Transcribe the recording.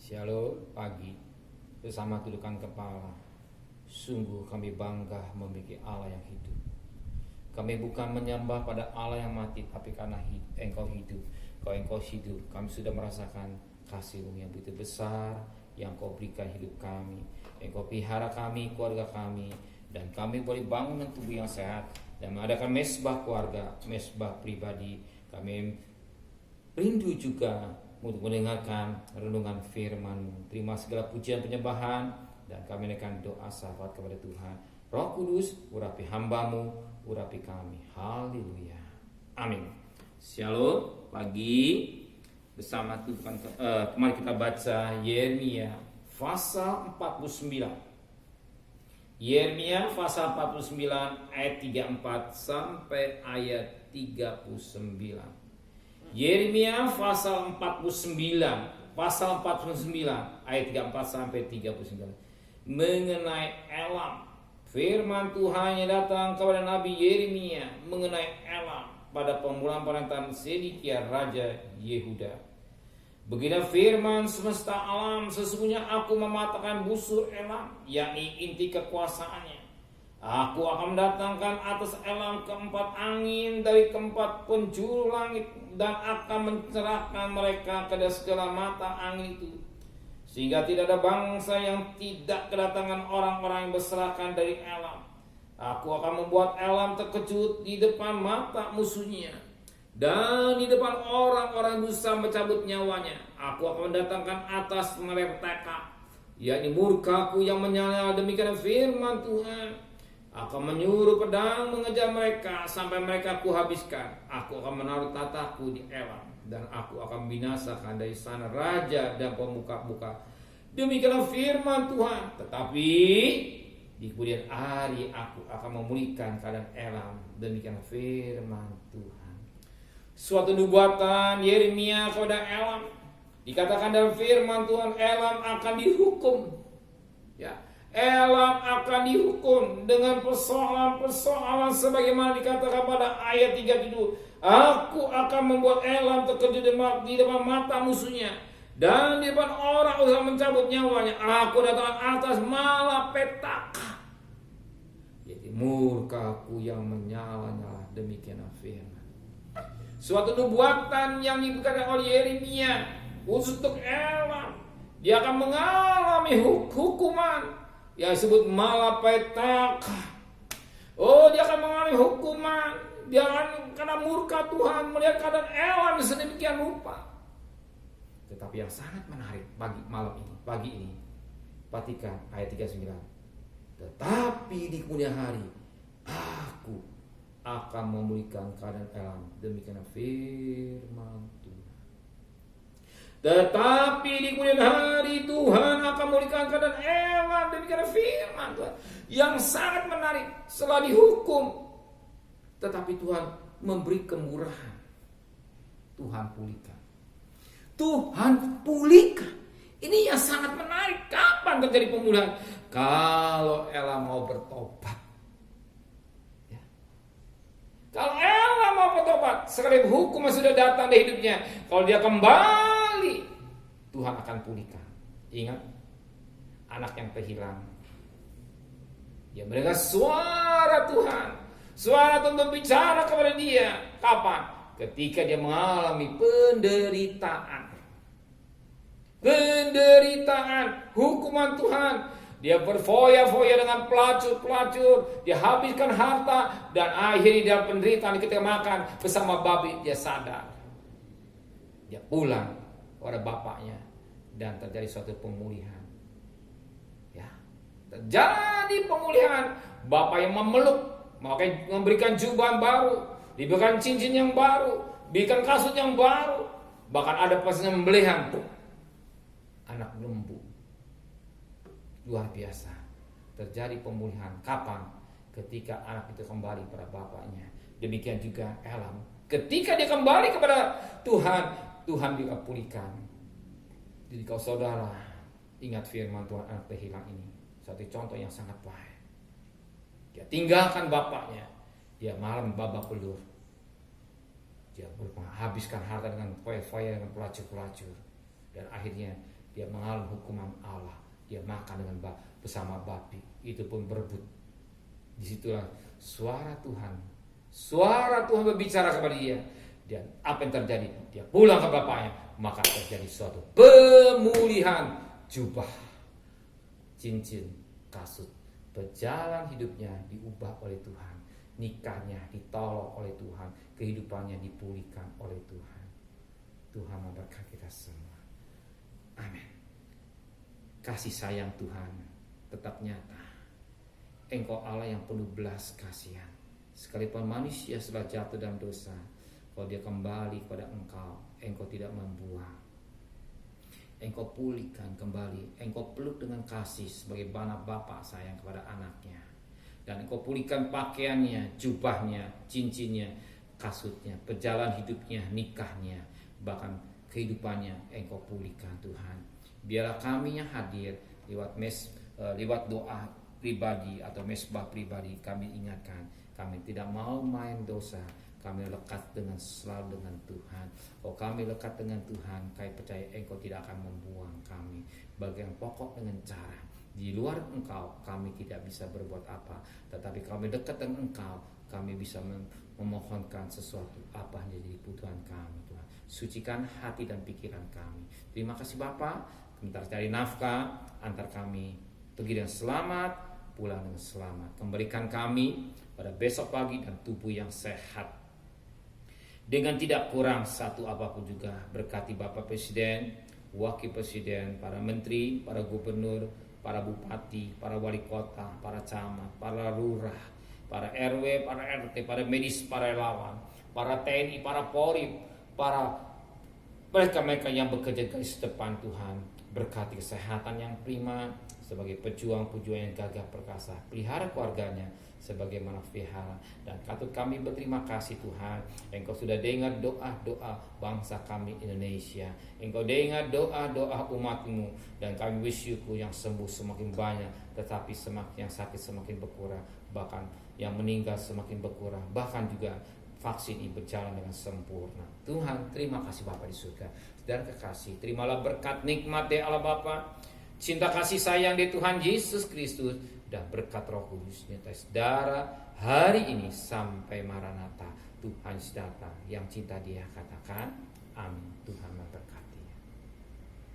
Shalom pagi bersama tundukkan kepala. Sungguh kami bangga memiliki Allah yang hidup. Kami bukan menyembah pada Allah yang mati, tapi karena Engkau hidup. Kalau Engkau hidup, kami sudah merasakan kasih-Mu yang begitu besar yang Kau berikan hidup kami. Engkau pelihara kami, keluarga kami, dan kami boleh bangun tubuh yang sehat dan mengadakan mesbah keluarga, mesbah pribadi. Kami rindu juga untuk mendengarkan renungan firman-Mu. Terima segala pujian penyembahan, dan kami naikkan doa syafaat kepada Tuhan. Roh Kudus, urapi hamba-Mu, urapi kami. Haleluya. Amin. Shalom pagi bersama Tuhan. Mari kita baca Yeremia pasal 49. Yeremia pasal 49 ayat 34 sampai ayat 39. Yeremia pasal 49 ayat 34 sampai 39 mengenai Elam. Firman Tuhan yang datang kepada Nabi Yeremia mengenai Elam pada pemulaan pemerintahan Sedekia Raja Yehuda. Begini firman semesta alam, sesungguhnya aku mematahkan busur Elam, yakni inti kekuasaannya. Aku akan mendatangkan atas Elam keempat angin dari keempat penjuru langit, dan akan mencerahkan mereka ke segala mata angin itu, sehingga tidak ada bangsa yang tidak kedatangan orang-orang yang berserahkan dari Elam. Aku akan membuat Elam terkejut di depan mata musuhnya, dan di depan orang-orang yang berusaha mencabut nyawanya. Aku akan mendatangkan atas mereka, yakni murkaku yang menyala. Demikian firman Tuhan. Aku menyuruh pedang mengejar mereka sampai mereka kuhabiskan. Aku akan menaruh tataku di Elam, dan aku akan membinasakan dari sana raja dan pemuka-muka. Demikianlah firman Tuhan. Tetapi di kemudian hari aku akan memulihkan keadaan Elam. Demikianlah firman Tuhan. Suatu nubuatan Yeremia kepada Elam. Dikatakan dalam firman Tuhan, Elam akan dihukum. Ya, Elam akan dihukum dengan persoalan-persoalan sebagaimana dikatakan pada ayat 37. Aku akan membuat Elam terkejut di depan mata musuhnya, dan di depan orang usaha mencabut nyawanya. Aku datang atas malapetaka, yaitu murkaku yang menyala-nyala. Demikianlah firman. Suatu nubuatan yang diberikan oleh Yeremia khusus untuk Elam. Dia akan mengalami hukuman yang disebut malapetaka. Oh, dia akan mengalami hukuman. Dia akan karena murka Tuhan melihat keadaan Elam sedemikian rupa. Tetapi yang sangat menarik pagi ini, perhatikan ayat 39. Tetapi di kemudian hari aku akan memulihkan keadaan Elam. Demikianlah firman Tuhan. Tetapi di kemudian hari Tuhan akan memulihkan keadaan Elam. Demikian firman Tuhan. Yang sangat menarik, setelah dihukum, tetapi Tuhan memberi kemurahan. Tuhan pulihkan. Tuhan pulihkan. Ini yang sangat menarik. Kapan terjadi pemulihan? Kalau Elam mau bertobat. Ya. Kalau Elam mau bertobat, sekali hukum sudah datang di hidupnya, kalau dia kembali, Tuhan akan pulihkan. Ingat, anak yang terhilang, dia mendengar suara Tuhan. Suara Tuhan berbicara kepada dia. Kapan? Ketika dia mengalami penderitaan. Hukuman Tuhan. Dia berfoya-foya dengan pelacur-pelacur. Dia habiskan harta, dan akhirnya dia penderitaan ketika makan bersama babi. Dia sadar. Dia pulang kepada bapaknya, dan terjadi suatu pemulihan. Ya, terjadi pemulihan. Bapak yang memeluk, makanya memberikan jubah baru, diberikan cincin yang baru, diberikan kasut yang baru, bahkan ada penyembelihan. Anak lembu. Luar biasa. Terjadi pemulihan. Kapan? Ketika anak itu kembali pada bapaknya. Demikian juga Elam. Ketika dia kembali kepada Tuhan, Tuhan juga pulihkan. Jadi kau saudara, ingat firman Tuhan anak terhilang ini. Satu contoh yang sangat baik. Dia tinggalkan bapaknya. Dia malam babak belur. Dia menghabiskan harta dengan foya-foya, dengan pelacur-pelacur. Dan akhirnya dia mengalami hukuman Allah, dia makan dengan bersama babi, itu pun berebut. Disitulah suara Tuhan berbicara kepada dia. Dan apa yang terjadi? Dia pulang ke bapaknya, maka terjadi suatu pemulihan jubah, cincin, kasut. Berjalan hidupnya diubah oleh Tuhan, nikahnya ditolong oleh Tuhan, kehidupannya dipulihkan oleh Tuhan. Tuhan memberkati kita semua. Amin. Kasih sayang Tuhan tetap nyata. Engkau Allah yang penuh belas kasihan. Sekalipun manusia sudah jatuh dalam dosa, kalau dia kembali kepada Engkau, Engkau tidak membuang. Engkau pulihkan kembali, Engkau peluk dengan kasih sebagaimana Bapa sayang kepada anaknya. Dan Engkau pulihkan pakaiannya, jubahnya, cincinnya, kasutnya, perjalanan hidupnya, nikahnya, bahkan kehidupannya Engkau pulihkan Tuhan. Biarlah kami yang hadir lewat doa pribadi atau mesbah pribadi, kami ingatkan, kami tidak mau main dosa. Kami lekat selalu dengan Tuhan. Kalau kami lekat dengan Tuhan, kami percaya Engkau tidak akan membuang kami. Bagian pokok dengan cara, di luar Engkau kami tidak bisa berbuat apa. Tetapi kami dekat dengan Engkau, kami bisa memohonkan sesuatu apa yang jadi kebutuhan kami Tuhan. Sucikan hati dan pikiran kami. Terima kasih Bapa. Sebentar cari nafkah, antar kami pergi dengan selamat, pulang dengan selamat. Kembalikan kami pada besok pagi dan tubuh yang sehat, dengan tidak kurang satu apapun juga. Berkati Bapak Presiden, Wakil Presiden, para Menteri, para Gubernur, para Bupati, para Wali Kota, para Camat, para Lurah, para RW, para RT, para medis, para relawan, para TNI, para Polri, para mereka yang bekerja garis depan Tuhan. Berkati kesehatan yang prima sebagai pejuang-pejuang yang gagah perkasa. Pelihara keluarganya sebagaimana pelihara. Dan patut kami berterima kasih Tuhan, Engkau sudah dengar doa-doa bangsa kami Indonesia. Engkau dengar doa-doa umat-Mu. Dan kami bersyukur yang sembuh semakin banyak, tetapi yang sakit semakin berkurang, bahkan yang meninggal semakin berkurang, bahkan juga vaksin ini berjalan dengan sempurna. Tuhan, terima kasih Bapa di surga. Saudara kekasih, terimalah berkat nikmat dari Allah Bapa, cinta kasih sayang dari Tuhan Yesus Kristus, dan berkat Roh Kudus nyata saudara hari ini sampai Maranatha. Tuhan datang, yang cinta Dia katakan amin. Tuhan memberkati.